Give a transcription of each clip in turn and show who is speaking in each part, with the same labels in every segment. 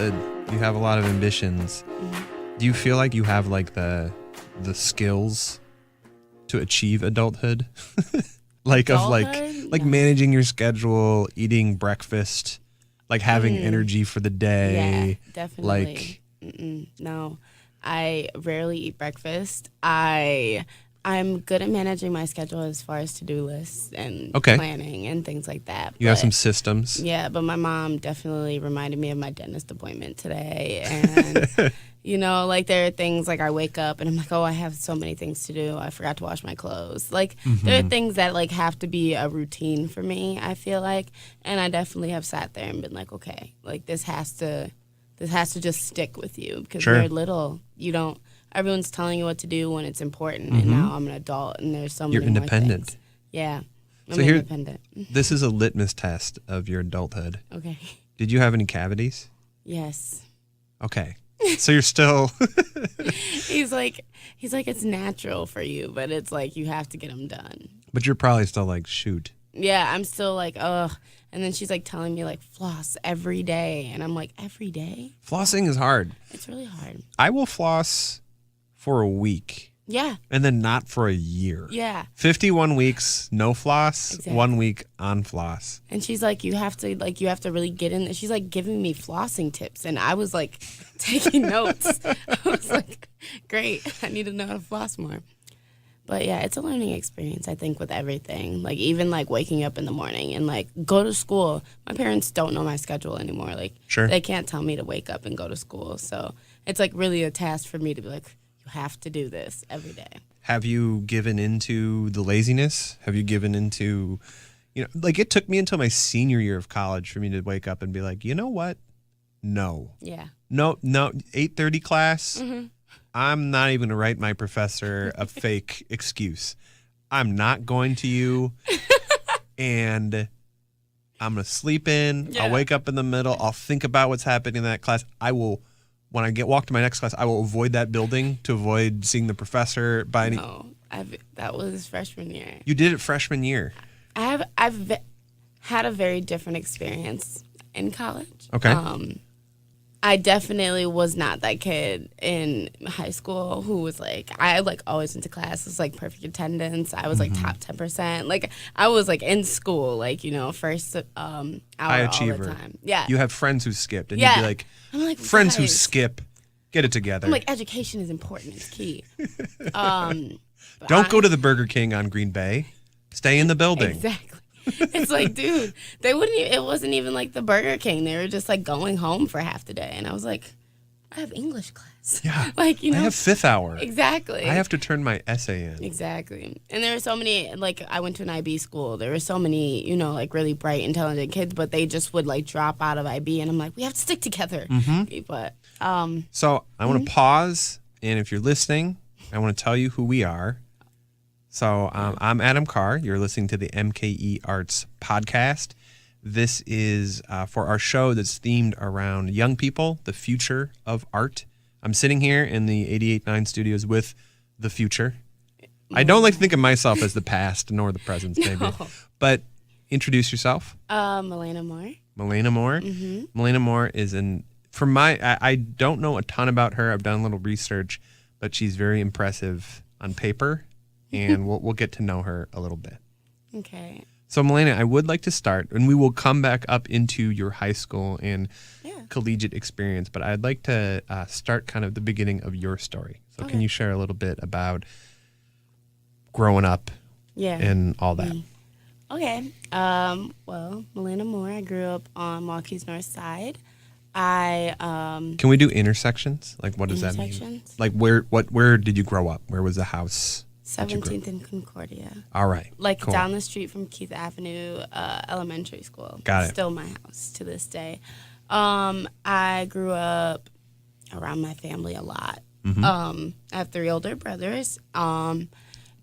Speaker 1: adulthood, you have a lot of ambitions. Do you feel like you have like the skills to achieve adulthood? Like managing your schedule, eating breakfast, like having energy for the day.
Speaker 2: Yeah, definitely. No, I rarely eat breakfast. I'm good at managing my schedule as far as to-do lists and planning and things like that.
Speaker 1: You have some systems.
Speaker 2: Yeah, but my mom definitely reminded me of my dentist appointment today. And, like there are things like I wake up and I'm like, oh, I have so many things to do. I forgot to wash my clothes. Like there are things that like have to be a routine for me, I feel like. And I definitely have sat there and been like, okay, like this has to just stick with you because when you're little, everyone's telling you what to do when it's important, and now I'm an adult, and there's so many
Speaker 1: You're independent.
Speaker 2: more things. Yeah, I'm
Speaker 1: so here,
Speaker 2: independent.
Speaker 1: This is a litmus test of your adulthood.
Speaker 2: Okay.
Speaker 1: Did you have any cavities?
Speaker 2: Yes.
Speaker 1: Okay. So you're still...
Speaker 2: He's like, it's natural for you, but it's like you have to get them done.
Speaker 1: But you're probably still like, shoot.
Speaker 2: Yeah, I'm still like, ugh. And then she's like telling me like floss every day, and I'm like, every day?
Speaker 1: Flossing is hard.
Speaker 2: It's really hard.
Speaker 1: I will floss for a week.
Speaker 2: Yeah.
Speaker 1: And then not for a year.
Speaker 2: Yeah.
Speaker 1: 51 weeks, no floss,
Speaker 2: exactly.
Speaker 1: 1 week on floss.
Speaker 2: And she's like, you have to really get in there. She's like giving me flossing tips. And I was like taking notes. I was like, great. I need to know how to floss more. But yeah, it's a learning experience, I think, with everything. Like even like waking up in the morning and like go to school. My parents don't know my schedule anymore. Like They can't tell me to wake up and go to school. So it's like really a task for me to be like, you have to do this every day.
Speaker 1: Have you given into the laziness? Have you given into, like it took me until my senior year of college for me to wake up and be like, you know what? No.
Speaker 2: Yeah.
Speaker 1: No, 8:30 class. Mm-hmm. I'm not even going to write my professor a fake excuse. I'm not going to you, and I'm going to sleep in. Yeah. I'll wake up in the middle. I'll think about what's happening in that class. I will... When I walk to my next class, I will avoid that building to avoid seeing the professor.
Speaker 2: No, that was freshman year.
Speaker 1: You did it freshman year.
Speaker 2: I've had a very different experience in college.
Speaker 1: Okay.
Speaker 2: I definitely was not that kid in high school who was like, I like always went to class. It was like perfect attendance. I was like top 10%. Like I was like in school, like, first hour
Speaker 1: high achiever.
Speaker 2: All the time. Yeah.
Speaker 1: You have friends who skipped and you'd be like,
Speaker 2: I'm like,
Speaker 1: friends who skip, get it together.
Speaker 2: I'm like, education is important. It's key.
Speaker 1: Don't go to the Burger King on Green Bay. Stay in the building.
Speaker 2: Exactly. It's like, dude, it wasn't even like the Burger King. They were just like going home for half the day. And I was like, I have English class.
Speaker 1: Yeah.
Speaker 2: Like,
Speaker 1: I have fifth hour.
Speaker 2: Exactly.
Speaker 1: I have to turn my essay in.
Speaker 2: Exactly. And there were so many, like, I went to an IB school. There were so many, like really bright, intelligent kids, but they just would like drop out of IB. And I'm like, we have to stick together. Mm-hmm. But,
Speaker 1: so I want to pause. And if you're listening, I want to tell you who we are. So I'm Adam Carr. You're listening to the MKE Arts Podcast. This is for our show that's themed around young people, the future of art. I'm sitting here in the 88.9 studios with the future. I don't like to think of myself as the past nor the present, maybe. But introduce yourself.
Speaker 2: Malaina Moore.
Speaker 1: Malaina Moore. Mm-hmm. Malaina Moore is I don't know a ton about her. I've done a little research, but she's very impressive on paper. And we'll get to know her a little bit.
Speaker 2: Okay.
Speaker 1: So, Malaina, I would like to start, and we will come back up into your high school and collegiate experience, but I'd like to start kind of the beginning of your story. So can you share a little bit about growing up and all that?
Speaker 2: Okay. Well, Malaina Moore, I grew up on Milwaukee's North Side. Can
Speaker 1: we do intersections? Like, what does that mean? Like, where did you grow up? Where was the house?
Speaker 2: 17th and Concordia.
Speaker 1: All right.
Speaker 2: Like cool. Down the street from Keith Avenue Elementary School.
Speaker 1: Got it.
Speaker 2: Still my house to this day. I grew up around my family a lot. Mm-hmm. I have 3 older brothers and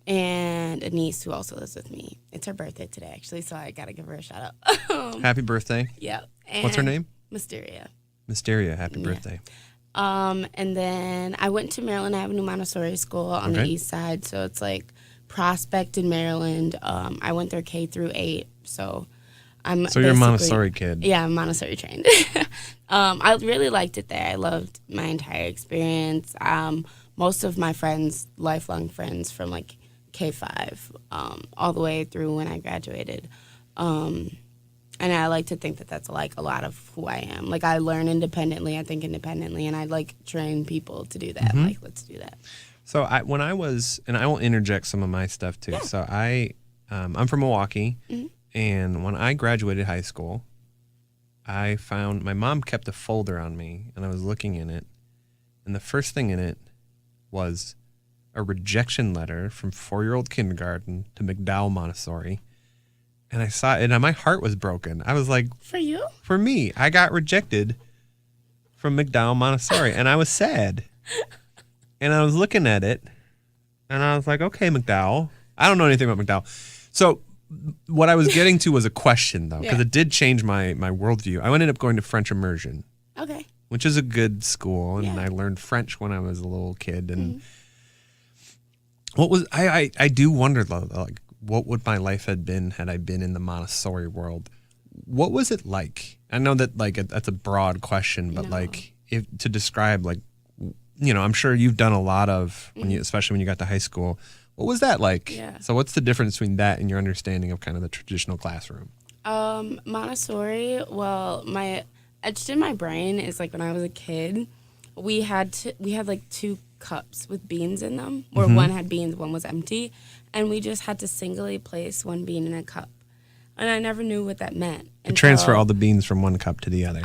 Speaker 2: a niece who also lives with me. It's her birthday today, actually, so I got to give her a shout out.
Speaker 1: Happy birthday.
Speaker 2: Yeah.
Speaker 1: What's her name?
Speaker 2: Mysteria.
Speaker 1: Happy birthday.
Speaker 2: And then I went to Maryland Avenue Montessori School on the east side, so it's like Prospect in Maryland. I went there K through 8, so
Speaker 1: So you're a Montessori kid.
Speaker 2: Yeah, I'm Montessori trained. I really liked it there. I loved my entire experience. Most of my friends, lifelong friends from like K-5 all the way through when I graduated. And I like to think that that's like a lot of who I am. Like I learn independently, I think independently, and I like train people to do that. Like, let's do that.
Speaker 1: So when I was, and I will interject some of my stuff too. Yeah. So I'm from Milwaukee, and when I graduated high school, I found my mom kept a folder on me, and I was looking in it, and the first thing in it was a rejection letter from 4-year-old kindergarten to McDowell Montessori. And I saw it, and my heart was broken. I was like,
Speaker 2: for you?
Speaker 1: For me. I got rejected from McDowell Montessori, and I was sad. And I was looking at it, and I was like, okay, McDowell. I don't know anything about McDowell. So what I was getting to was a question, though, because it did change my worldview. I ended up going to French immersion.
Speaker 2: Okay.
Speaker 1: Which is a good school, and I learned French when I was a little kid. And what was I do wonder, though, like, what would my life have been had I been in the Montessori world? What was it like? I know that like that's a broad question, but like if to describe like, you know, I'm sure you've done a lot of when you, especially when you got to hhigh school. What was that like? Yeah. So what's the difference between that and your understanding of kind of the traditional classroom?
Speaker 2: Montessori, well, etched in my brain is like when I was a kid, we had like 2 cups with beans in them, where one had beans, one was empty, and we just had to singly place one bean in a cup. And I never knew what that meant.
Speaker 1: And transfer all the beans from one cup to the other.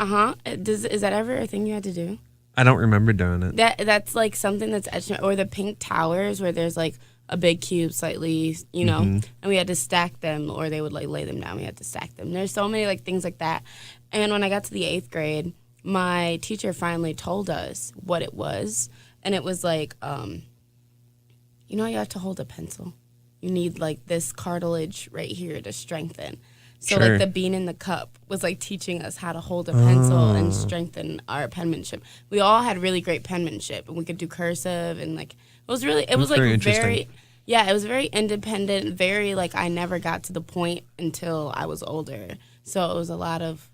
Speaker 2: Is that ever a thing you had to do?
Speaker 1: I don't remember doing it.
Speaker 2: That's like something that's etched in, or the pink towers where there's like a big cube slightly, you know, and we had to stack them, or they would like lay them down. We had to stack them. There's so many like things like that. And when I got to the 8th grade, my teacher finally told us what it was. And it was like, you know, you have to hold a pencil. You need like this cartilage right here to strengthen. So like the bean in the cup was like teaching us how to hold a pencil and strengthen our penmanship. We all had really great penmanship, and we could do cursive, and like it was like very it was very independent, very like I never got to the point until I was older. So it was a lot of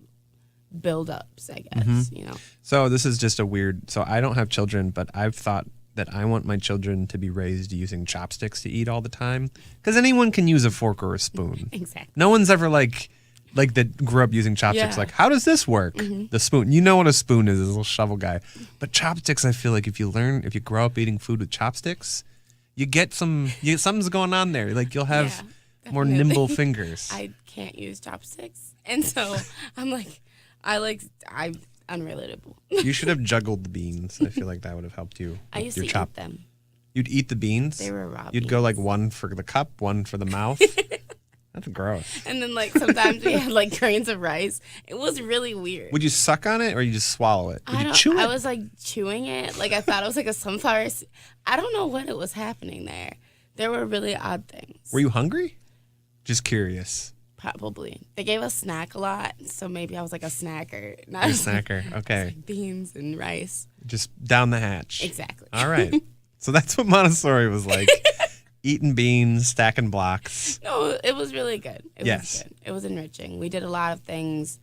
Speaker 2: build-ups, I guess, you know.
Speaker 1: So this is just a weird, so I don't have children, but I've thought that I want my children to be raised using chopsticks to eat all the time, because anyone can use a fork or a spoon.
Speaker 2: Exactly.
Speaker 1: No one's ever like that grew up using chopsticks. Like, how does this work? The spoon, you know what a spoon is, this little shovel guy. But chopsticks, I feel like if you grow up eating food with chopsticks, you get something's going on there. Like you'll have more nimble fingers.
Speaker 2: I can't use chopsticks, and so I'm like, I'm unrelatable.
Speaker 1: You should have juggled the beans. I feel like that would have helped you.
Speaker 2: I used to eat them.
Speaker 1: You'd eat the beans?
Speaker 2: They were raw
Speaker 1: You'd
Speaker 2: beans.
Speaker 1: go like one for the cup, one for the mouth. That's gross.
Speaker 2: And then like sometimes we had like grains of rice. It was really weird.
Speaker 1: Would you suck on it or you just swallow it? Would you chew it?
Speaker 2: I was like chewing it. Like I thought it was like a sunflower. I don't know what it was happening there. There were really odd things.
Speaker 1: Were you hungry? Just curious.
Speaker 2: Probably. They gave us snack a lot, so maybe I was like a snacker.
Speaker 1: Not a snacker, okay.
Speaker 2: Like beans and rice.
Speaker 1: Just down the hatch.
Speaker 2: Exactly.
Speaker 1: All right. So that's what Montessori was like. Eating beans, stacking blocks.
Speaker 2: No, it was really good. It was good. It was enriching. We did a lot of things.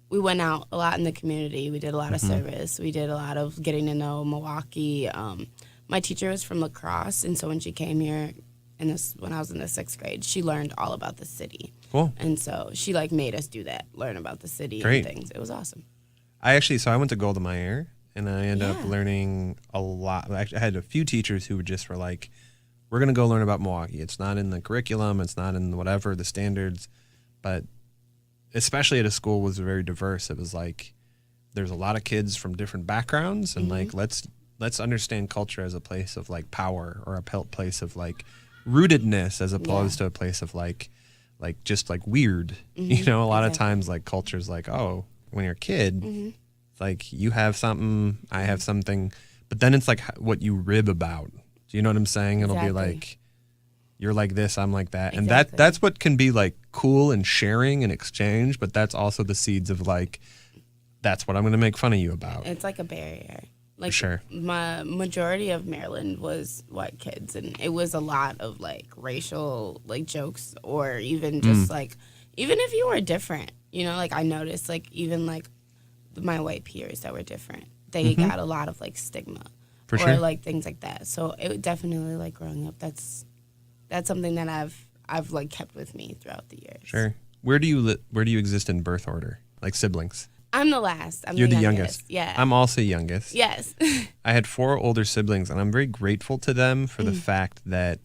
Speaker 2: We went out a lot in the community. We did a lot of service. We did a lot of getting to know Milwaukee. My teacher was from La Crosse, and so when she came here, when I was in the 6th grade, she learned all about the city.
Speaker 1: Cool.
Speaker 2: And so she like made us do that, learn about the city and things. It was awesome.
Speaker 1: I went to Golda Meir, and I ended up learning a lot. I had a few teachers who were like, we're going to go learn about Milwaukee. It's not in the curriculum. It's not in whatever, the standards. But especially at a school was very diverse. It was like, there's a lot of kids from different backgrounds, and like, let's understand culture as a place of like power, or a place of like rootedness, as opposed to a place of like just like weird. You know, a lot of times like culture's like, oh, when you're a kid, it's like you have something, I have something, but then it's like what you rib about. Do you know what I'm saying? It'll be like, you're like this, I'm like that. And that's what can be like cool and sharing and exchange, but that's also the seeds of like, that's what I'm going to make fun of you about.
Speaker 2: It's like a barrier. Like,
Speaker 1: sure.
Speaker 2: My majority of Maryland was white kids, and it was a lot of like racial like jokes, or even just like even if you were different, you know, like I noticed, like even like my white peers that were different, they got a lot of like stigma
Speaker 1: For
Speaker 2: or
Speaker 1: sure.
Speaker 2: like things like that. So it definitely like growing up, that's something that I've like kept with me throughout the years.
Speaker 1: Sure. Where do you exist in birth order? Like siblings?
Speaker 2: I'm the last. I'm
Speaker 1: You're the
Speaker 2: youngest.
Speaker 1: youngest.
Speaker 2: Yeah.
Speaker 1: I'm also youngest.
Speaker 2: Yes.
Speaker 1: I had 4 older siblings, and I'm very grateful to them for the fact that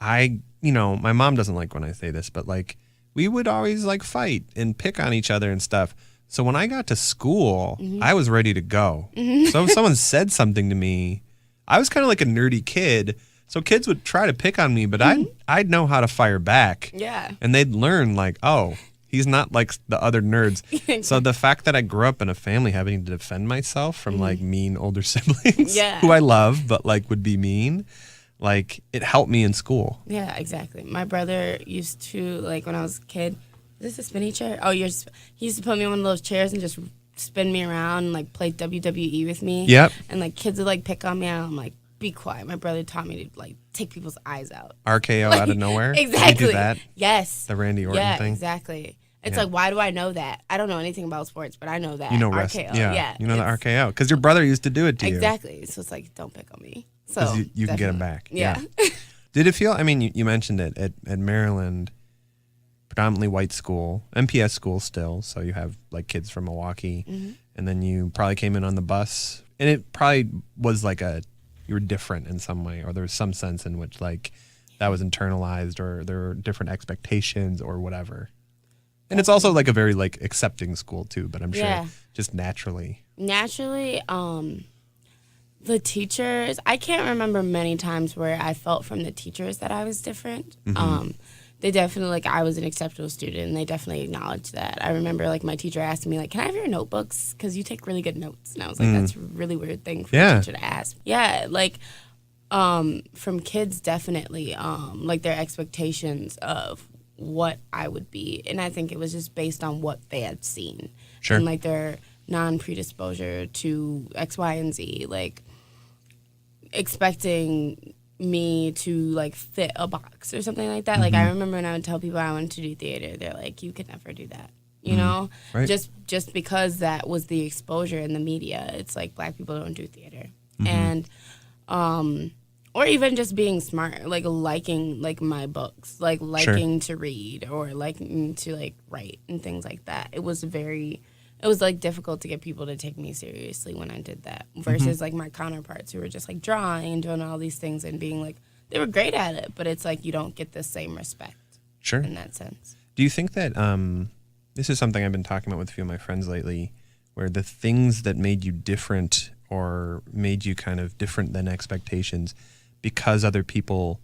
Speaker 1: my mom doesn't like when I say this, but like we would always like fight and pick on each other and stuff. So when I got to school, I was ready to go. So if someone said something to me, I was kind of like a nerdy kid. So kids would try to pick on me, but I'd know how to fire back.
Speaker 2: Yeah.
Speaker 1: And they'd learn like, oh, he's not like the other nerds. So the fact that I grew up in a family having to defend myself from like mean older siblings who I love, but like would be mean, like it helped me in school.
Speaker 2: Yeah, exactly. My brother used to, like when I was a kid, is this a spinny chair? Oh, he used to put me on one of those chairs and just spin me around and like play WWE with me.
Speaker 1: Yep.
Speaker 2: And like kids would like pick on me and I'm like, be quiet. My brother taught me to like take people's eyes out.
Speaker 1: RKO out of nowhere?
Speaker 2: Exactly.
Speaker 1: Did you do that?
Speaker 2: Yes.
Speaker 1: The Randy Orton thing?
Speaker 2: Yeah, exactly. It's like, why do I know that? I don't know anything about sports, but I know that.
Speaker 1: You know
Speaker 2: RKO.
Speaker 1: Yeah. You know the RKO. Because your brother used to do it to you.
Speaker 2: Exactly. So it's like, don't pick on me. So
Speaker 1: Because you can get him back.
Speaker 2: Yeah.
Speaker 1: Did it feel, I mean, you mentioned it at Maryland, predominantly white school, MPS school still. So you have like kids from Milwaukee. And then you probably came in on the bus. And it probably was like you were different in some way, or there was some sense in which like that was internalized, or there were different expectations or whatever. And it's also like a very like accepting school too, but I'm sure just naturally.
Speaker 2: Naturally, the teachers, I can't remember many times where I felt from the teachers that I was different. They definitely, like, I was an exceptional student, and they definitely acknowledged that. I remember, like, my teacher asking me, like, can I have your notebooks? Because you take really good notes. And I was like, that's a really weird thing for a teacher to ask. Yeah, like, from kids, definitely, like, their expectations of what I would be. And I think it was just based on what they had seen.
Speaker 1: Sure.
Speaker 2: And, like, their non-predisposure to X, Y, and Z. Like, expecting me to like fit a box or something like that. Like I remember when I would tell people I wanted to do theater, they're like, you could never do that. You know?
Speaker 1: Right.
Speaker 2: Just because that was the exposure in the media. It's like black people don't do theater. And or even just being smart, like liking like my books, like liking to read or liking to like write and things like that. It was like difficult to get people to take me seriously when I did that versus like my counterparts who were just like drawing and doing all these things and being like, they were great at it, but it's like you don't get the same respect in that sense.
Speaker 1: Do you think that this is something I've been talking about with a few of my friends lately, where the things that made you different or made you kind of different than expectations because other people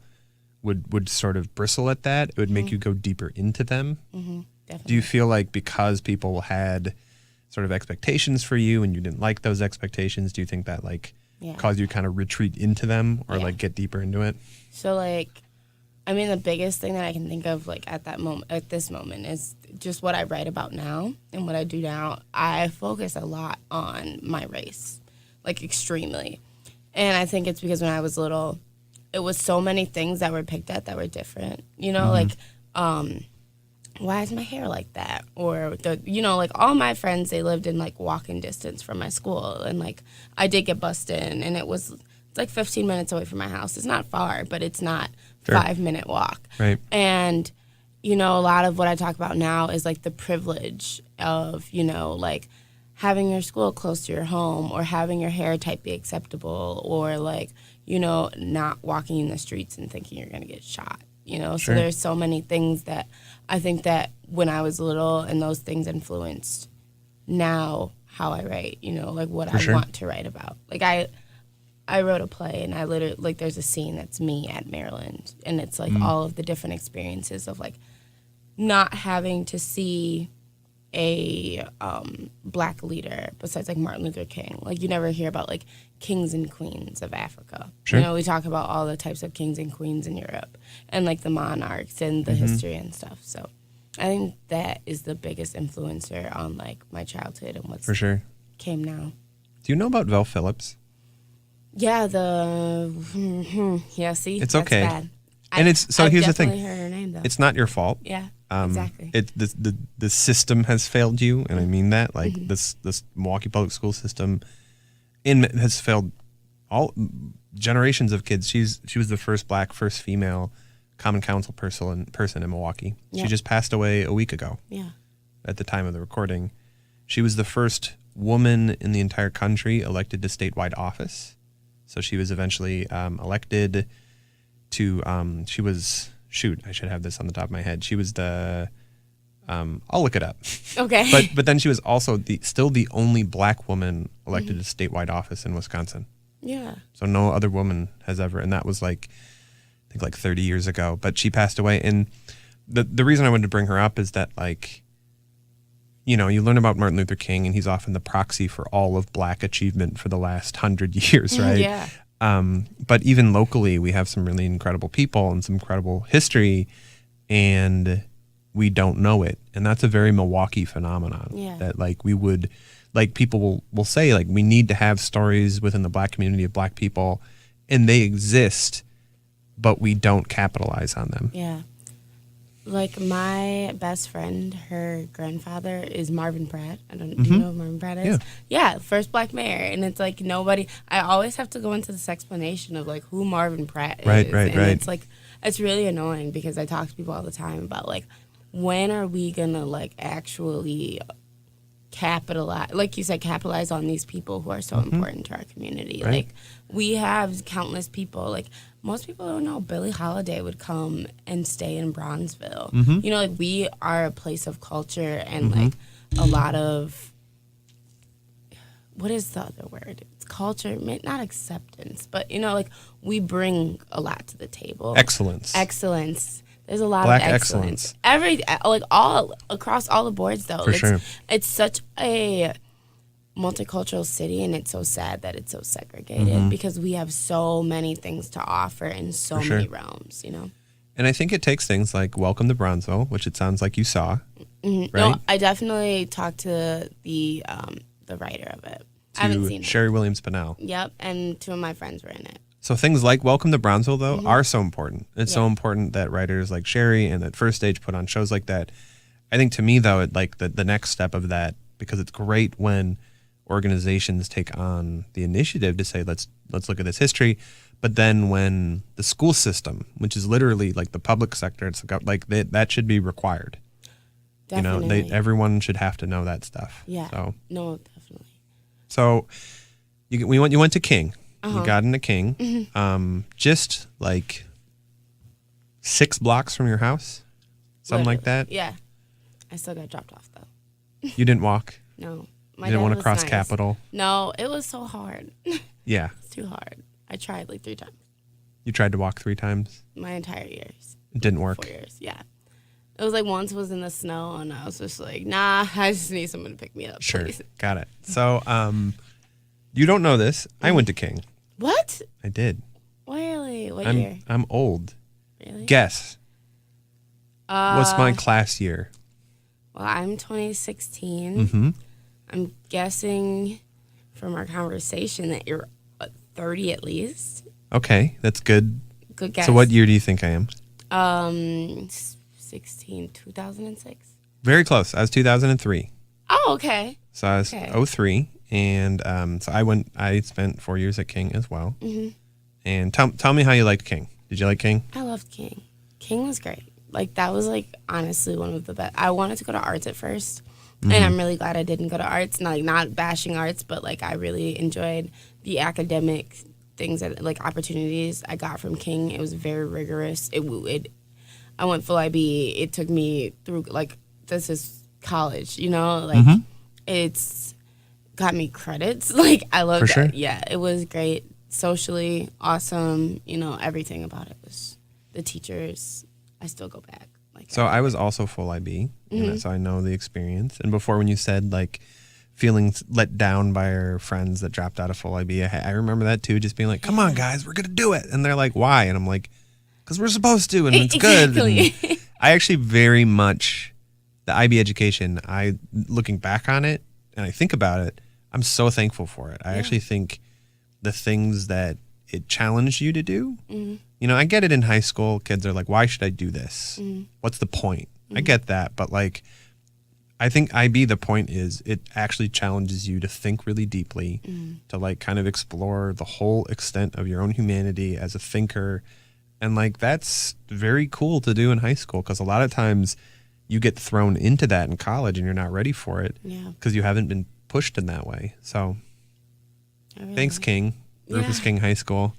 Speaker 1: would sort of bristle at that, it would make you go deeper into them?
Speaker 2: Definitely.
Speaker 1: Do you feel like because people had sort of expectations for you and you didn't like those expectations, do you think that like caused you to kind of retreat into them or like get deeper into it?
Speaker 2: So like, I mean, the biggest thing that I can think of like at this moment is just what I write about now and what I do now. I focus a lot on my race, like extremely. And I think it's because when I was little, it was so many things that were picked at that were different, you know, like, why is my hair like that? Or, like all my friends, they lived in like walking distance from my school. And like I did get bussed in and it's like 15 minutes away from my house. It's not far, but it's not 5-minute walk.
Speaker 1: Right.
Speaker 2: And, a lot of what I talk about now is like the privilege of, like having your school close to your home or having your hair type be acceptable or like, not walking in the streets and thinking you're going to get shot. So there's so many things that I think that when I was little and those things influenced now how I write, like what I want to write about. Like I wrote a play and I literally, like there's a scene that's me at Maryland and it's like all of the different experiences of like not having to see a black leader besides like Martin Luther King. Like you never hear about like kings and queens of Africa. We talk about all the types of kings and queens in Europe and like the monarchs and the history and stuff. So I think that is the biggest influencer on like my childhood and what's came now.
Speaker 1: Do you know about Vel Phillips?
Speaker 2: Yeah, see,
Speaker 1: it's
Speaker 2: that's
Speaker 1: okay.
Speaker 2: bad.
Speaker 1: And here's the thing.
Speaker 2: Heard her name, though.
Speaker 1: It's not your fault.
Speaker 2: Yeah. Exactly.
Speaker 1: The system has failed you, and I mean that. Like this Milwaukee public school system has failed all generations of kids. She was the first female common council person in Milwaukee. She just passed away a week ago.
Speaker 2: Yeah.
Speaker 1: At the time of the recording, she was the first woman in the entire country elected to statewide office. So she was eventually elected to. She was I should have this on the top of my head. She was the. I'll look it up.
Speaker 2: Okay.
Speaker 1: But then she was also still the only black woman elected to statewide office in Wisconsin.
Speaker 2: Yeah.
Speaker 1: So no other woman has ever, and that was I think 30 years ago. But she passed away, and the reason I wanted to bring her up is that you learn about Martin Luther King, and he's often the proxy for all of black achievement for the last 100 years, right?
Speaker 2: Yeah.
Speaker 1: But even locally, we have some really incredible people and some incredible history, and we don't know it. And that's a very Milwaukee phenomenon.
Speaker 2: Yeah.
Speaker 1: That we would, people will say, we need to have stories within the black community of black people, and they exist, but we don't capitalize on them.
Speaker 2: Yeah. My best friend, her grandfather is Marvin Pratt. Do you know who Marvin Pratt is? Yeah, first black mayor. And it's nobody, I always have to go into this explanation of who Marvin Pratt is.
Speaker 1: Right.
Speaker 2: It's it's really annoying because I talk to people all the time about when are we going to actually capitalize, like you said, capitalize on these people who are so important to our community.
Speaker 1: Right.
Speaker 2: We have countless people, most people don't know Billie Holiday would come and stay in Bronzeville. We are a place of culture and a lot of, what is the other word? It's culture, not acceptance, but we bring a lot to the table.
Speaker 1: Excellence.
Speaker 2: There's a lot
Speaker 1: Black
Speaker 2: of excellence. All across all the boards, though.
Speaker 1: For sure.
Speaker 2: It's such a multicultural city, and it's so sad that it's so segregated because we have so many things to offer in so many realms,
Speaker 1: And I think it takes things like Welcome to Bronzeville, which it sounds like you saw, right?
Speaker 2: No, I definitely talked to the writer of it. I haven't seen it.
Speaker 1: Sherry Williams Pennell.
Speaker 2: Yep, and 2 of my friends were in it.
Speaker 1: So things like Welcome to Bronzeville, though, are so important. It's so important that writers like Sherry and that First Stage put on shows like that. I think to me, though, the next step of that, because it's great when organizations take on the initiative to say, let's look at this history. But then when the school system, which is literally the public sector, it's that should be required.
Speaker 2: Definitely.
Speaker 1: Everyone should have to know that stuff.
Speaker 2: Yeah.
Speaker 1: So.
Speaker 2: No, definitely.
Speaker 1: So you went to King. You got into King. Just 6 blocks from your house, something like that.
Speaker 2: Yeah. I still got dropped off though.
Speaker 1: You didn't walk.
Speaker 2: No.
Speaker 1: You didn't want to cross Capitol.
Speaker 2: No, it was so hard.
Speaker 1: Yeah.
Speaker 2: It's too hard. I tried 3 times.
Speaker 1: You tried to walk 3 times.
Speaker 2: My entire years.
Speaker 1: It didn't work.
Speaker 2: 4 years. Yeah. It was once was in the snow, and I was just nah, I just need someone to pick me up.
Speaker 1: Sure.
Speaker 2: Please.
Speaker 1: Got it. So, you don't know this. I went to King.
Speaker 2: What?
Speaker 1: I did.
Speaker 2: Really? What year?
Speaker 1: I'm old.
Speaker 2: Really?
Speaker 1: Guess. What's my class year?
Speaker 2: Well, I'm 2016. I'm guessing from our conversation that you're 30 at least.
Speaker 1: Okay, that's good.
Speaker 2: Good guess.
Speaker 1: So what year do you think I am?
Speaker 2: 2006.
Speaker 1: Very close. I was 2003.
Speaker 2: Oh, okay.
Speaker 1: So I was 03, and so I spent 4 years at King as well. And tell me how you liked King. Did you like King?
Speaker 2: I loved King. King was great. That was honestly one of the best. I wanted to go to arts at first, and I'm really glad I didn't go to arts. Not bashing arts, but I really enjoyed the academic things that opportunities I got from King. It was very rigorous. I went full IB. It took me through this is college, it's got me credits. I loved it.
Speaker 1: Sure.
Speaker 2: Yeah, it was great. Socially awesome. Everything about it was the teachers. I still go back.
Speaker 1: So I was also full IB, so I know the experience. And before, when you said feeling let down by our friends that dropped out of full IB, I remember that too. Just being come on, guys, we're gonna do it. And they're like, why? And I'm like, because we're supposed to, and it's good. And I actually very much the IB education. Looking back on it, and I think about it, I'm so thankful for it. I actually think the things that it challenged you to do. I get it in high school. Kids are like, why should I do this? What's the point? I get that. But like, I think IB, the point is it actually challenges you to think really deeply, to like kind of explore the whole extent of your own humanity as a thinker. And like, that's very cool to do in high school, because a lot of times you get thrown into that in college and you're not ready for it because you haven't been pushed in that way. So thanks, King. Rufus King High School.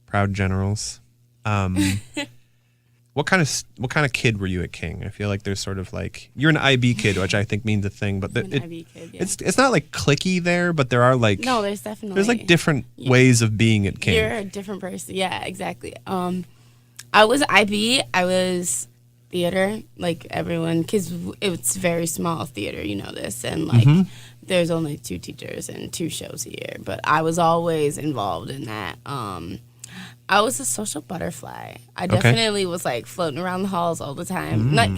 Speaker 1: Proud generals. What kind of kid were you at King? I feel like there's sort of like, you're an IB kid, which I think means a thing, but
Speaker 2: IB kid,
Speaker 1: it's not like cliquey there, but there are like,
Speaker 2: no, there's
Speaker 1: like different ways of being at King.
Speaker 2: You're a different person. Yeah, exactly. I was IB. I was theater, like everyone, because it's very small theater, you know this, and like there's only 2 teachers and 2 shows a year, but I was always involved in that. I was a social butterfly. I definitely was like floating around the halls all the time. Not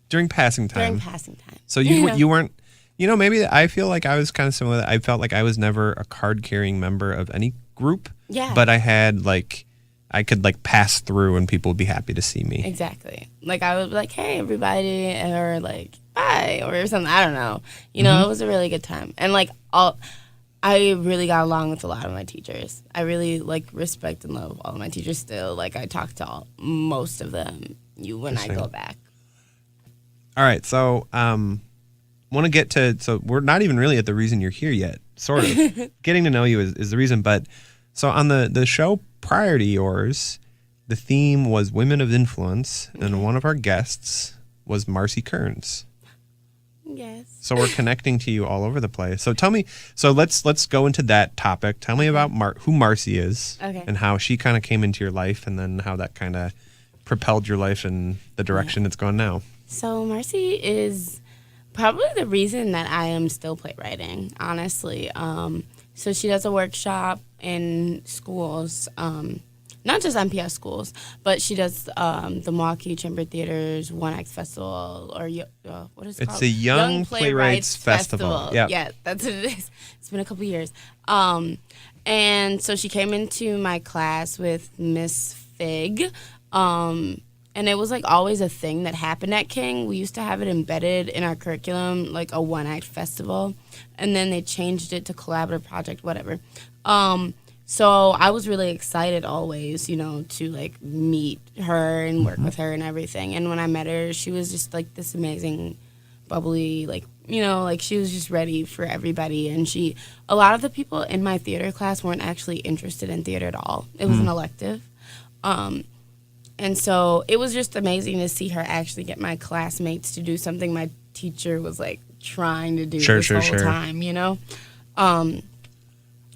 Speaker 1: during passing time.
Speaker 2: During passing time.
Speaker 1: So you weren't, maybe I feel like I was kind of similar. I felt like I was never a card carrying member of any group.
Speaker 2: Yeah.
Speaker 1: But I could like pass through and people would be happy to see me.
Speaker 2: Exactly. Like I would be like, hey everybody, or like bye or something. I don't know. It was a really good time. And like I really got along with a lot of my teachers. I really like respect and love all of my teachers still. Like I talk to most of them when I go back.
Speaker 1: All right, so want to get to, so we're not even really at the reason you're here yet. Sort of getting to know you is the reason. But so on the show prior to yours, the theme was women of influence, and one of our guests was Marcy Kearns.
Speaker 2: Yes.
Speaker 1: So we're connecting to you all over the place. So tell me, let's go into that topic. Tell me about who Marcy is, and how she kind of came into your life, and then how that kind of propelled your life in the direction it's going now. So
Speaker 2: Marcy is probably the reason that I am still playwriting, honestly. So she does a workshop in schools, not just MPS schools, but she does the Milwaukee Chamber Theater's One Act Festival, or what is it called?
Speaker 1: It's a Young Playwrights Festival.
Speaker 2: Yeah, that's what it is. It's been a couple years. And so she came into my class with Miss Fig, and it was like always a thing that happened at King. We used to have it embedded in our curriculum, like a one-act festival, and then they changed it to collaborative project, whatever. So I was really excited always, to like meet her and work with her and everything. And when I met her, she was just like this amazing, bubbly, like, like she was just ready for everybody. And a lot of the people in my theater class weren't actually interested in theater at all. It was an elective. And so it was just amazing to see her actually get my classmates to do something my teacher was like trying to do this whole time,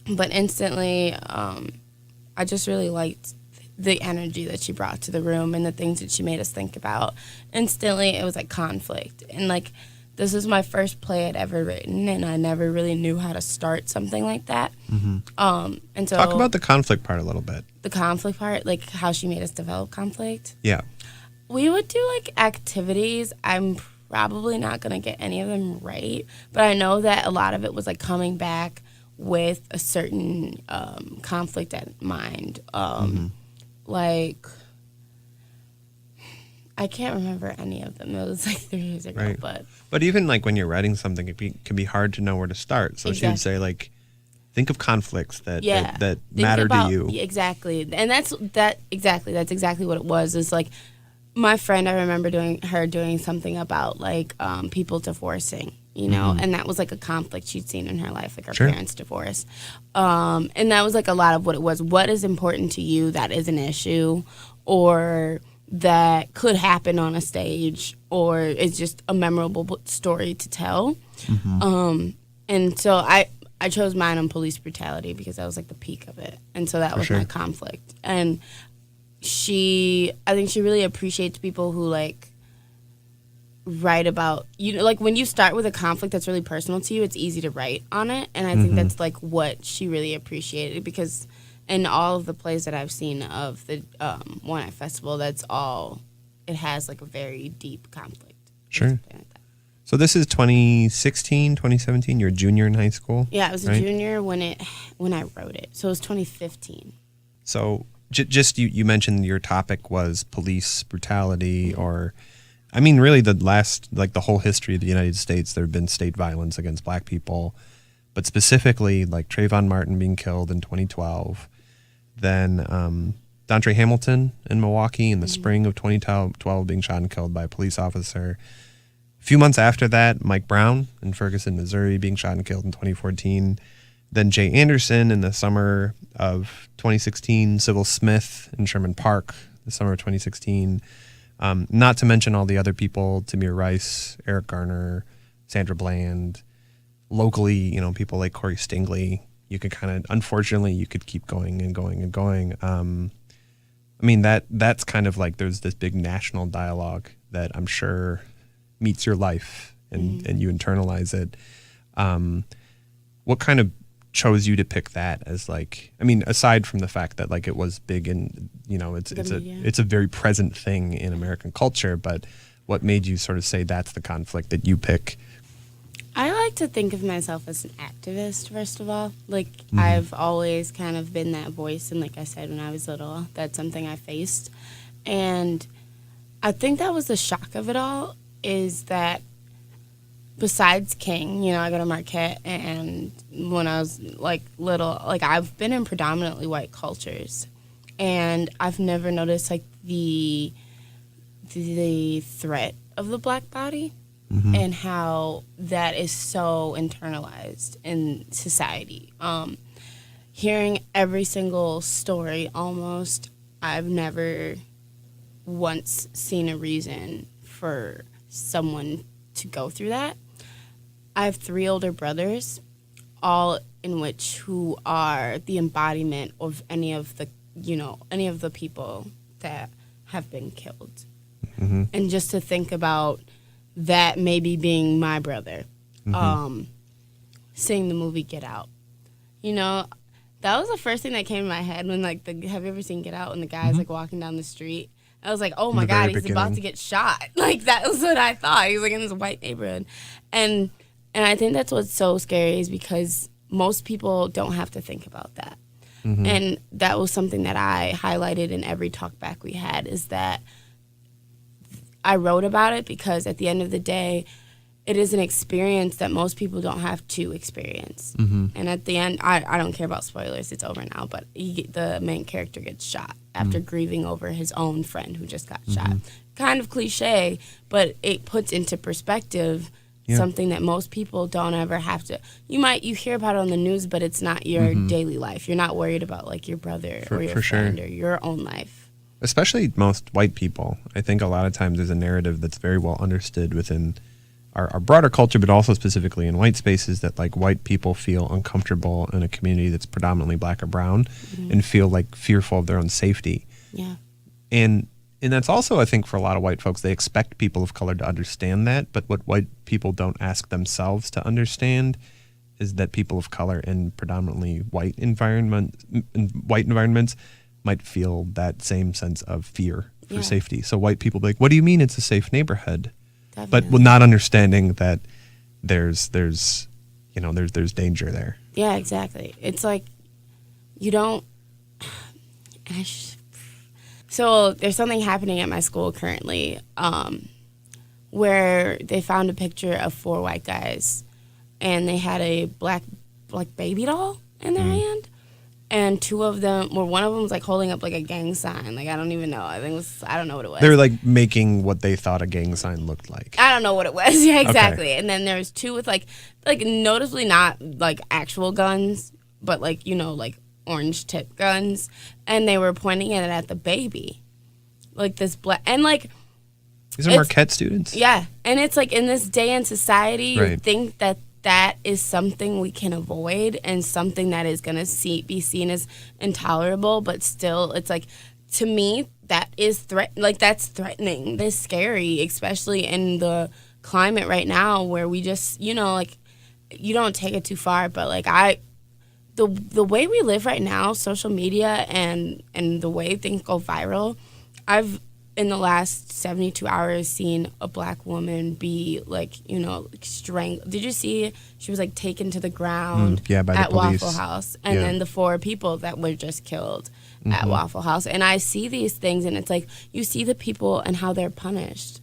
Speaker 2: But instantly, I just really liked the energy that she brought to the room and the things that she made us think about. Instantly, it was like conflict. And like, this was my first play I'd ever written, and I never really knew how to start something like that. And so
Speaker 1: talk about the conflict part a little bit.
Speaker 2: The conflict part, like how she made us develop conflict.
Speaker 1: Yeah.
Speaker 2: We would do like activities. I'm probably not going to get any of them right, but I know that a lot of it was like coming back with a certain conflict at mind. Like, I can't remember any of them. It was like 3 years ago.
Speaker 1: Right. But even like when you're writing something, it can be hard to know where to start. So she would say like, think of conflicts that matter to you. Exactly.
Speaker 2: And that's exactly what it was. It's like, my friend, I remember doing something about like people divorcing. And that was like a conflict she'd seen in her life, like her parents' divorce. And that was like a lot of what it was. What is important to you that is an issue, or that could happen on a stage, or is just a memorable story to tell. And so I chose mine on police brutality because that was like the peak of it. And so that was my conflict. And I think she really appreciates people who like write about, like when you start with a conflict that's really personal to you, it's easy to write on it. And I think that's like what she really appreciated, because in all of the plays that I've seen of the One Act Festival, it has like a very deep conflict.
Speaker 1: Like so this is 2016, 2017, you're a junior in high school?
Speaker 2: Yeah, I was a junior when I wrote it. So it was 2015.
Speaker 1: So just you mentioned your topic was police brutality, or I mean, really the whole history of the United States, there have been state violence against black people, but specifically like Trayvon Martin being killed in 2012, then Dontre Hamilton in Milwaukee in the spring of 2012 being shot and killed by a police officer. A few months after that, Mike Brown in Ferguson, Missouri being shot and killed in 2014. Then Jay Anderson in the summer of 2016, Sybil Smith in Sherman Park, the summer of 2016. Not to mention all the other people, Tamir Rice, Eric Garner, Sandra Bland. Locally, you know, people like Corey Stingley. You could unfortunately, you could keep going and going and going. I mean, that's kind of like there's this big national dialogue that I'm sure meets your life and you internalize it. What kind of chose you to pick that as like, I mean, aside from the fact that like it was big and, you know, it's a very present thing in American culture, but what made you sort of say that's the conflict that you pick?
Speaker 2: I like to think of myself as an activist, first of all. Like, I've always kind of been that voice, and like I said, when I was little, that's something I faced. And I think that was the shock of it all, is that besides King, you know, I go to Marquette, and when I was, like, little, like, I've been in predominantly white cultures, and I've never noticed, like, the threat of the black body. And how that is so internalized in society. Hearing every single story almost, I've never once seen a reason for someone to go through that. I have 3 older brothers, all in which who are the embodiment of any of the people that have been killed. And just to think about that maybe being my brother, seeing the movie Get Out. You know, that was the first thing that came to my head when, like, have you ever seen Get Out? When the guy's, like, walking down the street. I was like, oh, my God, he's about to get shot. Like, that was what I thought. He was, like, in this white neighborhood. And I think that's what's so scary, is because most people don't have to think about that. And that was something that I highlighted in every talk back we had, is that I wrote about it because at the end of the day, it is an experience that most people don't have to experience. And at the end, I don't care about spoilers. It's over now. But the main character gets shot after grieving over his own friend who just got shot. Kind of cliche, but it puts into perspective something that most people don't ever have to. You hear about it on the news, but it's not your daily life. You're not worried about, like, your brother or your friend or your own life.
Speaker 1: Especially most white people. I think a lot of times there's a narrative that's very well understood within our broader culture, but also specifically in white spaces, that like white people feel uncomfortable in a community that's predominantly black or brown and feel like fearful of their own safety.
Speaker 2: Yeah.
Speaker 1: And that's also, I think, for a lot of white folks, they expect people of color to understand that, but what white people don't ask themselves to understand is that people of color in predominantly white environments might feel that same sense of fear for safety. So white people be like, what do you mean it's a safe neighborhood? Definitely. But not understanding that there's danger there.
Speaker 2: Yeah, exactly. It's like you don't. So there's something happening at my school currently, where they found a picture of 4 white guys, and they had a black baby doll in their hand. And 2 of them, one of them was like holding up like a gang sign. Like, I don't even know. I don't know what it was.
Speaker 1: They were like making what they thought a gang sign looked like.
Speaker 2: I don't know what it was. Yeah, exactly.
Speaker 1: Okay.
Speaker 2: And then there was 2 with like noticeably not like actual guns, but like, you know, like orange tip guns. And they were pointing it at the baby. Like this black, and like.
Speaker 1: These are Marquette students?
Speaker 2: Yeah. And it's like in this day in society,
Speaker 1: right.
Speaker 2: You think that is something we can avoid and something that is going to be seen as intolerable, but still, it's like, to me, that is that's threatening. It's scary, especially in the climate right now where we just, you know, like, you don't take it too far, but like the way we live right now, social media and the way things go viral, I've in the last 72 hours seen a black woman be like, strangled. Did you see she was like taken to the ground
Speaker 1: by the
Speaker 2: at
Speaker 1: police.
Speaker 2: Waffle House, and then the 4 people that were just killed at Waffle House. And I see these things, and it's like you see the people and how they're punished,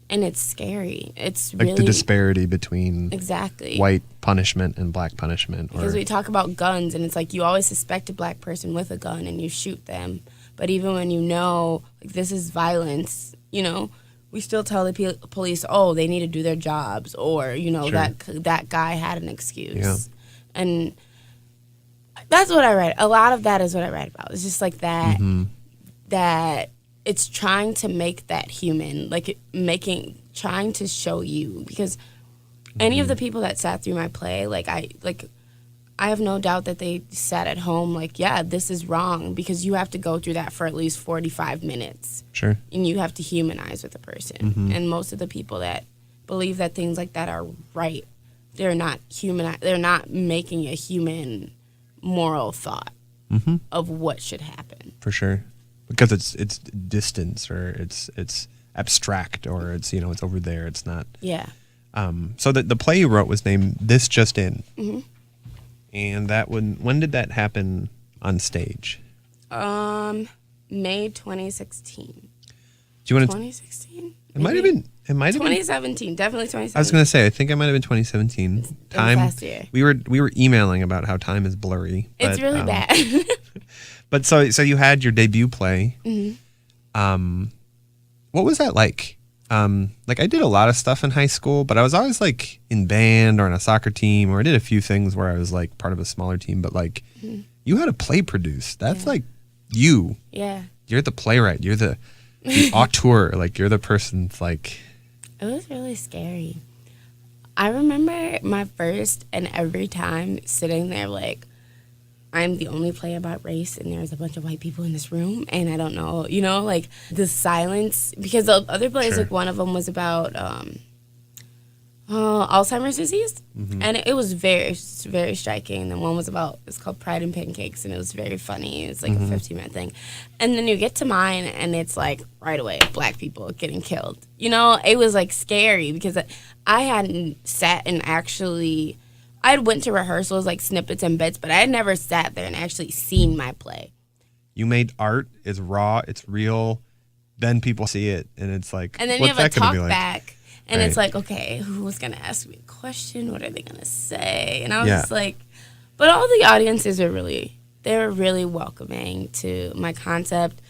Speaker 2: and it's scary. It's
Speaker 1: like
Speaker 2: really
Speaker 1: the disparity between
Speaker 2: exactly
Speaker 1: white punishment and black punishment.
Speaker 2: Because we talk about guns, and it's like you always suspect a black person with a gun, and you shoot them. But even when like, this is violence, we still tell the police, oh, they need to do their jobs, or sure. that guy had an excuse, and that's what I write. A lot of that is what I write about. It's just like that, that it's trying to make that human, like trying to show you, because any of the people that sat through my play, I have no doubt that they sat at home like, yeah, this is wrong, because you have to go through that for at least 45 minutes.
Speaker 1: Sure.
Speaker 2: And you have to humanize with a person. And most of the people that believe that things like that are right, they're not making a human moral thought of what should happen.
Speaker 1: For sure. Because it's distance, or it's abstract, or it's it's over there. It's not.
Speaker 2: Yeah.
Speaker 1: So the play you wrote was named This Just In. And when did that happen on stage?
Speaker 2: May 2016.
Speaker 1: Do you want to?
Speaker 2: 2016.
Speaker 1: It might have been.
Speaker 2: 2017. Definitely 2017.
Speaker 1: I was going to say. I think it might have been 2017. Time.
Speaker 2: Last year.
Speaker 1: We were emailing about how time is blurry.
Speaker 2: It's really bad.
Speaker 1: But so you had your debut play. What was that like? Like I did a lot of stuff in high school, but I was always like in band or on a soccer team, or I did a few things where I was like part of a smaller team, but like you had a play produced. That's like you.
Speaker 2: Yeah.
Speaker 1: You're the playwright. You're the auteur. Like you're the person like.
Speaker 2: It was really scary. I remember my first and every time sitting there like, I'm the only play about race, and there's a bunch of white people in this room, and I don't know, like the silence, because the other plays,
Speaker 1: sure.
Speaker 2: like one of them was about Alzheimer's disease, and it was very, very striking. And then one was it's called Pride and Pancakes, and it was very funny. It's like a 15-minute thing. And then you get to mine, and it's like right away, black people getting killed. It was like scary, because I hadn't sat and actually... I went to rehearsals, like snippets and bits, but I had never sat there and actually seen my play.
Speaker 1: You made art. It's raw. It's real. Then people see it, and it's like,
Speaker 2: and then
Speaker 1: what's
Speaker 2: you have a talk
Speaker 1: like?
Speaker 2: back, and
Speaker 1: right.
Speaker 2: It's like, okay, who's gonna ask me a question? What are they gonna say? And I was just like, but all the audiences were really welcoming to my concept.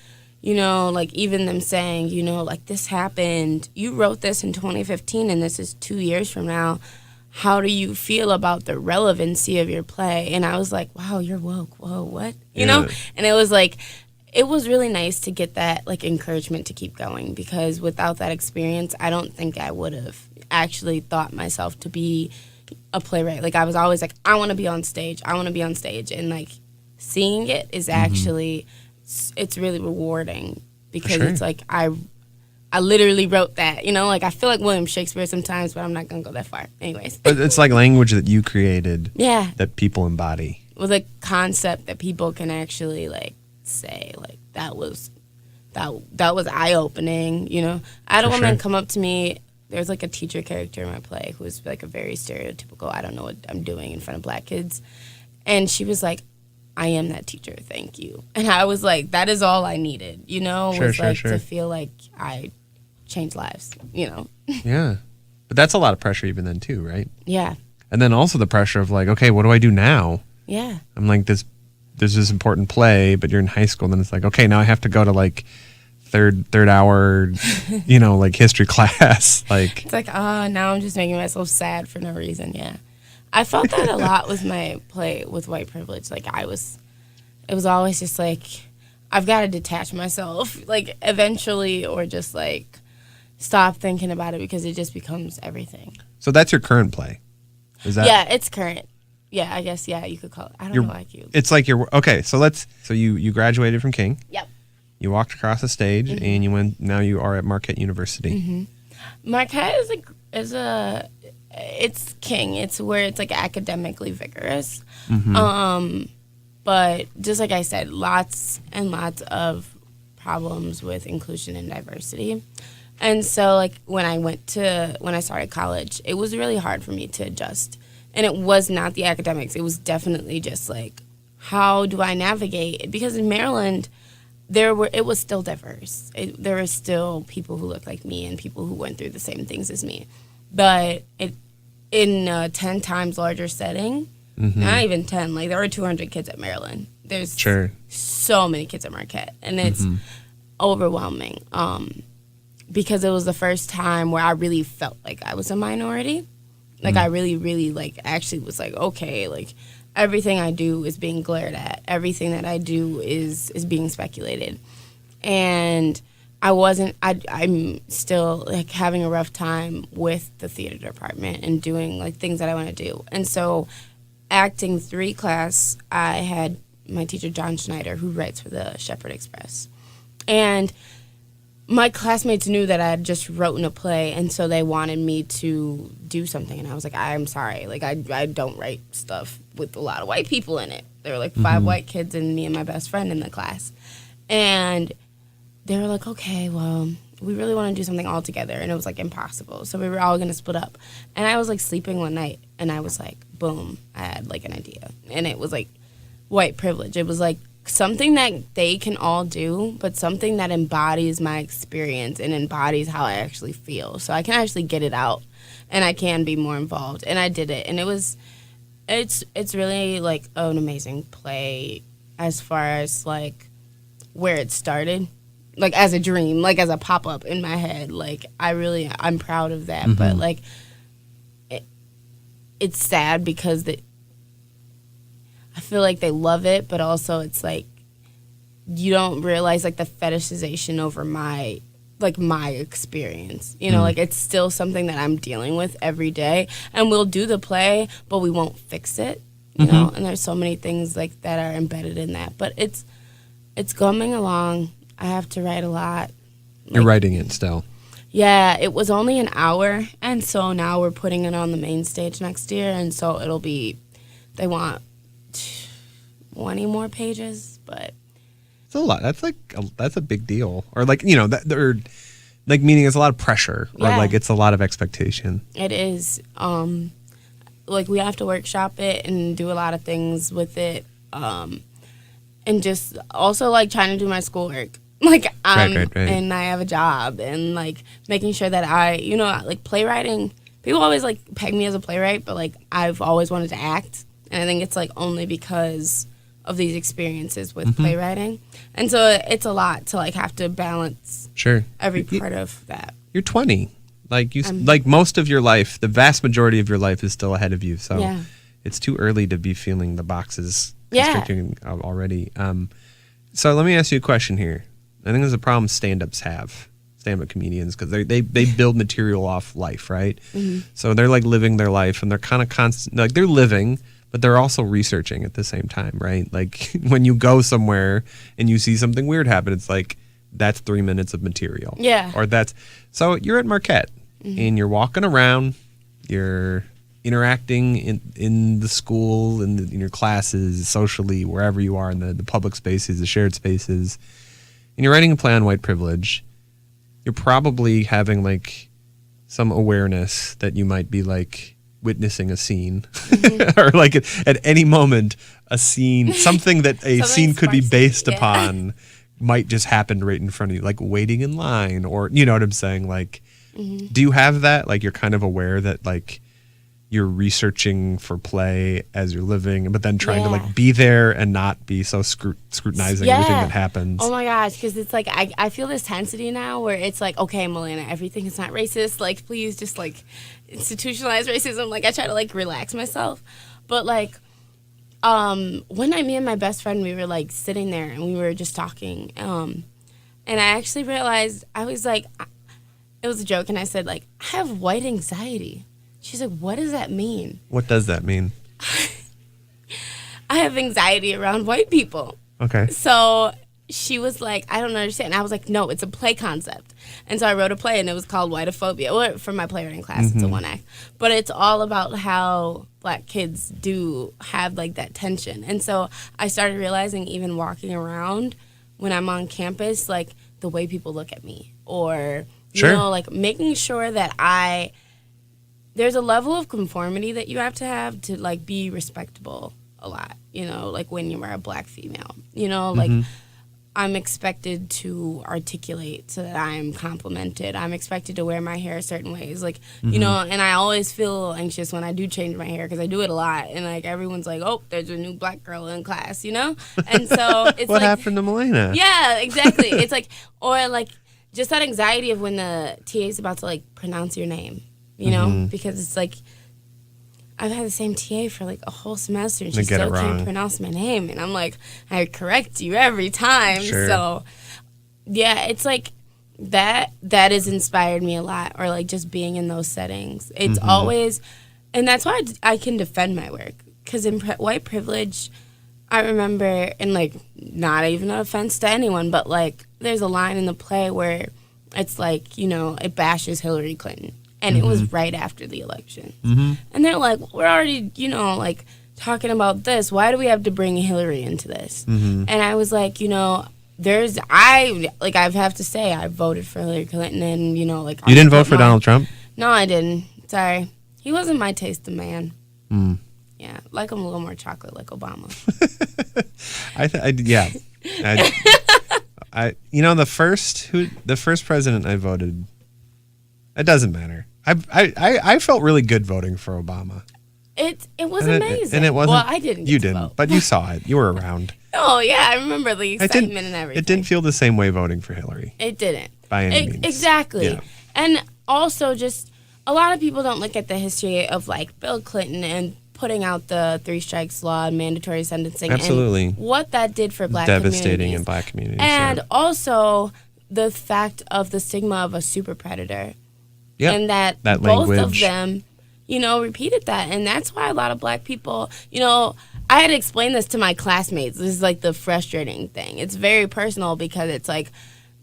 Speaker 2: Like even them saying, like this happened. You wrote this in 2015, and this is 2 years from now. How do you feel about the relevancy of your play? And I was like, wow, you're woke. Whoa, what? You know? And it was like, it was really nice to get that like encouragement to keep going, because without that experience, I don't think I would have actually thought myself to be a playwright. Like I was always like, I want to be on stage. And like seeing it is actually, it's really rewarding, because it's like, I literally wrote that, like I feel like William Shakespeare sometimes, but I'm not going to go that far. Anyways.
Speaker 1: But it's like language that you created.
Speaker 2: Yeah.
Speaker 1: That people embody.
Speaker 2: With a concept that people can actually like say, like that was eye-opening, I had a woman come up to me. There's like a teacher character in my play who's like a very stereotypical, I don't know what I'm doing in front of black kids. And she was like, I am that teacher, thank you. And I was like, that is all I needed, to feel like I changed lives,
Speaker 1: Yeah. But that's a lot of pressure even then too, right?
Speaker 2: Yeah.
Speaker 1: And then also the pressure of like, okay, what do I do now?
Speaker 2: Yeah.
Speaker 1: I'm like, there's this important play, but you're in high school, and then it's like, okay, now I have to go to like third hour, like history class. Like
Speaker 2: it's like, now I'm just making myself sad for no reason. Yeah. I felt that a lot with my play with white privilege. Like it was always just like, I've got to detach myself, like eventually, or just like stop thinking about it, because it just becomes everything.
Speaker 1: So that's your current play? Is that?
Speaker 2: Yeah, it's current. Yeah, I guess, yeah, you could call it. I don't know, like you.
Speaker 1: It's like okay, so you graduated from King.
Speaker 2: Yep.
Speaker 1: You walked across the stage, and now you are at Marquette University.
Speaker 2: Marquette it's King. It's where it's like academically vigorous. But just like I said, lots and lots of problems with inclusion and diversity. And so, like, when I started college, it was really hard for me to adjust. And it was not the academics. It was definitely just, like, how do I navigate? Because in Maryland, it was still diverse. There were still people who looked like me and people who went through the same things as me. But in a 10 times larger setting, not even 10, like, there were 200 kids at Maryland. There's so many kids at Marquette. And it's overwhelming. Because it was the first time where I really felt like I was a minority. Like, I really, really, like, actually was like, okay, like, everything I do is being glared at. Everything that I do is being speculated. And I'm still, like, having a rough time with the theater department and doing, like, things that I want to do. And so, acting 3 class, I had my teacher, John Schneider, who writes for the Shepherd Express. And my classmates knew that I had just written a play, and so they wanted me to do something. And I was like, I'm sorry. Like, I don't write stuff with a lot of white people in it. There were, like, 5 white kids and me and my best friend in the class. And they were like, okay, well, we really want to do something all together. And it was, like, impossible. So we were all going to split up. And I was, like, sleeping one night, and I was like, boom, I had, like, an idea. And it was, like, white privilege. It was, like, something that they can all do, but something that embodies my experience and embodies how I actually feel. So I can actually get it out, and I can be more involved. And I did it, and it's really, like, an amazing play as far as, like, where it started, like, as a dream, like, as a pop-up in my head. Like, I'm proud of that, but, like, it's sad because I feel like they love it, but also it's like you don't realize, like, the fetishization over my experience. You know, like, it's still something that I'm dealing with every day. And we'll do the play, but we won't fix it, you know? And there's so many things, like, that are embedded in that. But it's coming along. I have to write a lot.
Speaker 1: You're writing it still.
Speaker 2: Yeah, it was only an hour. And so now we're putting it on the main stage next year. And so it'll be, they want 20 more pages, but
Speaker 1: it's a lot. That's a big deal. Or, like, you know, or, like, meaning it's a lot of pressure, or like it's a lot of expectation.
Speaker 2: It is. Like, we have to workshop it and do a lot of things with it, and just also, like, trying to do my schoolwork. Like, right. And I have a job, and, like, making sure that like, playwriting. People always, like, peg me as a playwright, but, like, I've always wanted to act. And I think it's, like, only because of these experiences with playwriting. And so it's a lot to, like, have to balance every part of that.
Speaker 1: You're 20. Like, like, most of your life, the vast majority of your life is still ahead of you. So it's too early to be feeling the boxes constricting already. So let me ask you a question here. I think there's a problem stand-ups have. Stand-up comedians, because they build material off life, right? So they're, like, living their life, and they're kind of constant, like, they're living, but they're also researching at the same time, right? Like, when you go somewhere and you see something weird happen, it's like, that's 3 minutes of material.
Speaker 2: Yeah.
Speaker 1: Or so you're at Marquette, and you're walking around, you're interacting in the school, in your classes, socially, wherever you are in the public spaces, the shared spaces, and you're writing a play on white privilege. You're probably having, like, some awareness that you might be, like, witnessing a scene or, like, at any moment a scene, something that a scene could be based upon might just happen right in front of you, like waiting in line, or, you know what I'm saying? Like, do you have that? Like, you're kind of aware that, like, you're researching for play as you're living, but then trying to, like, be there and not be so scrutinizing everything that happens.
Speaker 2: Oh my gosh, because it's like I feel this intensity now where it's like, okay, Malaina, everything is not racist. Like, please just, like, institutionalize racism. Like, I try to, like, relax myself. But, like, one night, me and my best friend, we were, like, sitting there and we were just talking. And I actually realized, I was like, it was a joke, and I said, like, I have white anxiety. She's like, what does that mean?
Speaker 1: What does that mean?
Speaker 2: I have anxiety around white people.
Speaker 1: Okay.
Speaker 2: So she was like, I don't understand. And I was like, no, it's a play concept. And so I wrote a play, and it was called Whiteophobia. Or for my playwriting class, it's a 1-act. But it's all about how Black kids do have, like, that tension. And so I started realizing, even walking around, when I'm on campus, like the way people look at me, or
Speaker 1: Sure.
Speaker 2: you know, like making sure that there's a level of conformity that you have to like be respectable a lot, you know, like when you are a black female, you know, like I'm expected to articulate so that I'm complimented. I'm expected to wear my hair certain ways, like, you know, and I always feel anxious when I do change my hair because I do it a lot. And, like, everyone's like, oh, there's a new black girl in class, you know? And so it's
Speaker 1: What
Speaker 2: like,
Speaker 1: happened to Malaina?
Speaker 2: yeah, exactly. It's like, or like just that anxiety of when the TA is about to, like, pronounce your name, you know? Because it's like, I've had the same TA for like a whole semester and she still can't pronounce my name. And I'm like, I correct you every time.
Speaker 1: Sure.
Speaker 2: So, yeah, it's like that has inspired me a lot. Or like just being in those settings. It's always, and that's why I can defend my work. Because in white privilege, I remember, and like, not even an offense to anyone, but like, there's a line in the play where it's like, you know, it bashes Hillary Clinton. And it was right after the election. And they're like, we're already, you know, like, talking about this. Why do we have to bring Hillary into this? And I was like, you know, I have to say, I voted for Hillary Clinton and, you know, like.
Speaker 1: You didn't vote for Donald Trump?
Speaker 2: No, I didn't. Sorry. He wasn't my taste of man. Yeah, like him a little more chocolate, like Obama.
Speaker 1: You know, the first president I voted, it doesn't matter. I felt really good voting for Obama.
Speaker 2: It was amazing.
Speaker 1: And it wasn't.
Speaker 2: Well, I didn't.
Speaker 1: You didn't, but you saw it. You were around.
Speaker 2: Oh yeah, I remember the excitement and everything.
Speaker 1: It didn't feel the same way voting for Hillary.
Speaker 2: It didn't.
Speaker 1: By any means.
Speaker 2: Exactly.
Speaker 1: Yeah.
Speaker 2: And also, just a lot of people don't look at the history of like Bill Clinton and putting out the 3 strikes law and mandatory sentencing.
Speaker 1: Absolutely.
Speaker 2: And what that did for black
Speaker 1: Devastating
Speaker 2: communities.
Speaker 1: in black communities.
Speaker 2: And also the fact of the stigma of a super predator.
Speaker 1: Yep.
Speaker 2: And that both
Speaker 1: language.
Speaker 2: of them, you know, repeated that. And that's why a lot of black people, you know, I had to explain this to my classmates. This is like the frustrating thing. It's very personal because it's like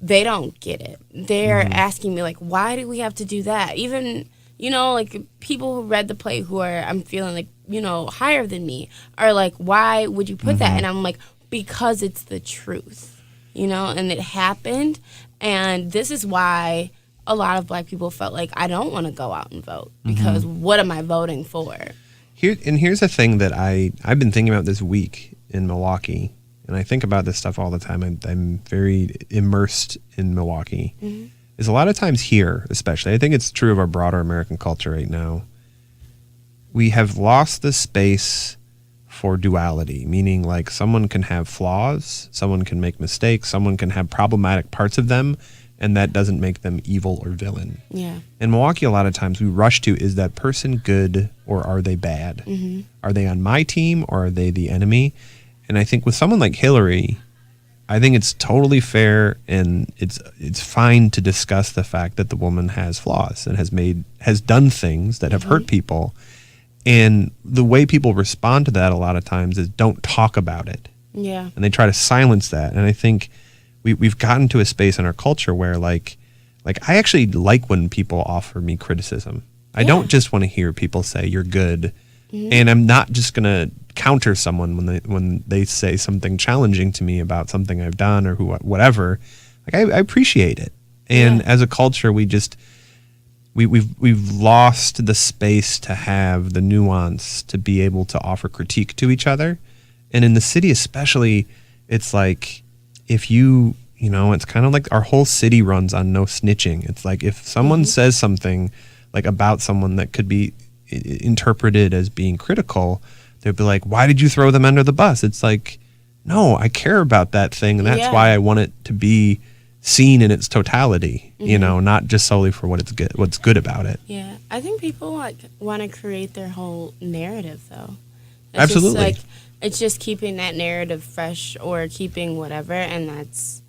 Speaker 2: they don't get it. They're asking me like, why do we have to do that? Even, you know, like people who read the play who are, I'm feeling like, you know, higher than me are like, why would you put that? And I'm like, because it's the truth, you know, and it happened. And this is why a lot of black people felt like I don't want to go out and vote because what am I voting for?
Speaker 1: Here's a thing that I've been thinking about this week in Milwaukee, and I think about this stuff all the time. I'm very immersed in Milwaukee. Is a lot of times here, especially, I think it's true of our broader American culture right now, we have lost the space for duality, meaning like someone can have flaws, someone can make mistakes, someone can have problematic parts of them, and that doesn't make them evil or villain.
Speaker 2: Yeah.
Speaker 1: In Milwaukee, a lot of times we rush to, is that person good or are they bad? Are they on my team or are they the enemy? And I think with someone like Hillary, I think it's totally fair and it's fine to discuss the fact that the woman has flaws and has done things that have hurt people. And the way people respond to that a lot of times is don't talk about it.
Speaker 2: Yeah.
Speaker 1: And they try to silence that. And I think we've gotten to a space in our culture where like I actually like when people offer me criticism. I don't just want to hear people say you're good, and I'm not just gonna counter someone when they say something challenging to me about something I've done or whatever. Like I appreciate it, and as a culture we've lost the space to have the nuance to be able to offer critique to each other, and in the city especially, it's like. If you know, it's kind of like our whole city runs on no snitching. It's like if someone says something like about someone that could be interpreted as being critical, they'd be like, why did you throw them under the bus? It's like, no, I care about that thing. And that's why I want it to be seen in its totality, you know, not just solely for what's good about it.
Speaker 2: Yeah. I think people like want to create their whole narrative though. It's
Speaker 1: Absolutely.
Speaker 2: Just like, it's just keeping that narrative fresh or keeping whatever, and that's...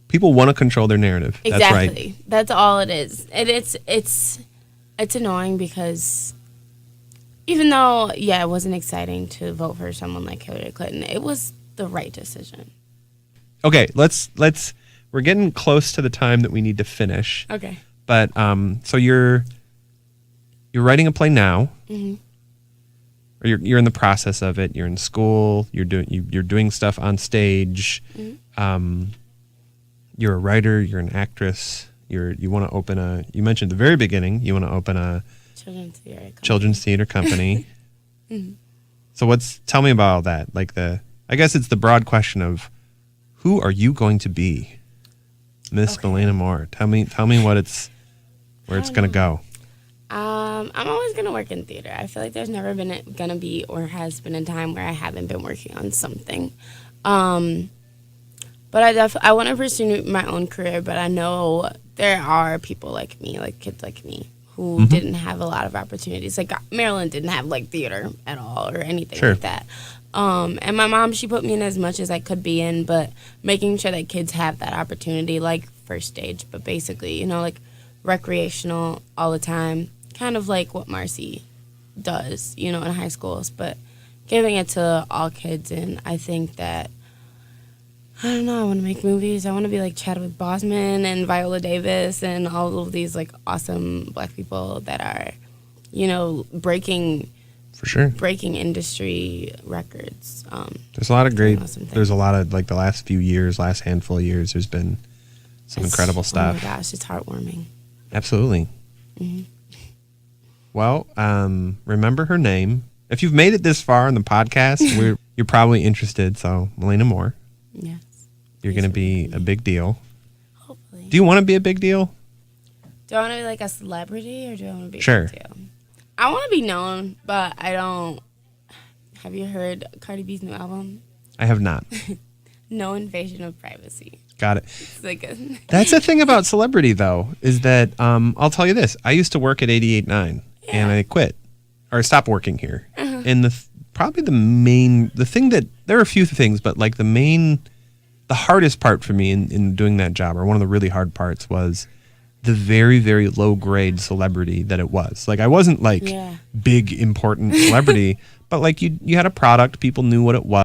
Speaker 1: People want to control their narrative.
Speaker 2: Exactly.
Speaker 1: That's right.
Speaker 2: That's all it is. And it's annoying because even though, it wasn't exciting to vote for someone like Hillary Clinton, it was the right decision.
Speaker 1: Okay, we're getting close to the time that we need to finish.
Speaker 2: Okay.
Speaker 1: But so you're writing a play now. Are or you're in the process of it. You're in school. You're doing stuff on stage.
Speaker 2: Mm-hmm.
Speaker 1: You're a writer. You're an actress. You want to open a. You mentioned at the very beginning you want to open a children's theater company.
Speaker 2: Mm-hmm.
Speaker 1: So tell me about all that. Like I guess it's the broad question of who are you going to be, Miss Malaina Moore? Tell me where it's going to go.
Speaker 2: I'm always going to work in theater. I feel like there's never been going to be or has been a time where I haven't been working on something. But I want to pursue my own career, but I know there are people like me, like kids like me, who didn't have a lot of opportunities. Like Maryland didn't have like theater at all or anything like that. And my mom, she put me in as much as I could be in, but making sure that kids have that opportunity, like first stage, but basically, you know, like recreational all the time, kind of like what Marcy does, you know, in high schools, but giving it to all kids. And I think that, I don't know, I want to make movies. I want to be like Chadwick Boseman and Viola Davis and all of these like awesome Black people that are, you know, breaking industry records.
Speaker 1: There's a lot of there's a lot of like the last handful of years, there's been some incredible stuff.
Speaker 2: Oh my gosh, it's heartwarming.
Speaker 1: Absolutely.
Speaker 2: Mm-hmm.
Speaker 1: Well, remember her name. If you've made it this far in the podcast, you're probably interested. So Malaina Moore.
Speaker 2: Yes.
Speaker 1: You're going to be a big deal.
Speaker 2: Hopefully.
Speaker 1: Do you want to be a big deal?
Speaker 2: Do I want to be like a celebrity or do I want to be
Speaker 1: a
Speaker 2: big deal? I want to be known, but I don't. Have you heard Cardi B's new album?
Speaker 1: I have not.
Speaker 2: No invasion of privacy.
Speaker 1: Got it.
Speaker 2: It's like
Speaker 1: that's the thing about celebrity, though, is that I'll tell you this. I used to work at 88.9, and I quit or stopped working here. And the thing that there are a few things, but like the hardest part for me in doing that job, or one of the really hard parts, was the very, very low grade celebrity that it was. Like I wasn't like big important celebrity, but like you had a product, people knew what it was.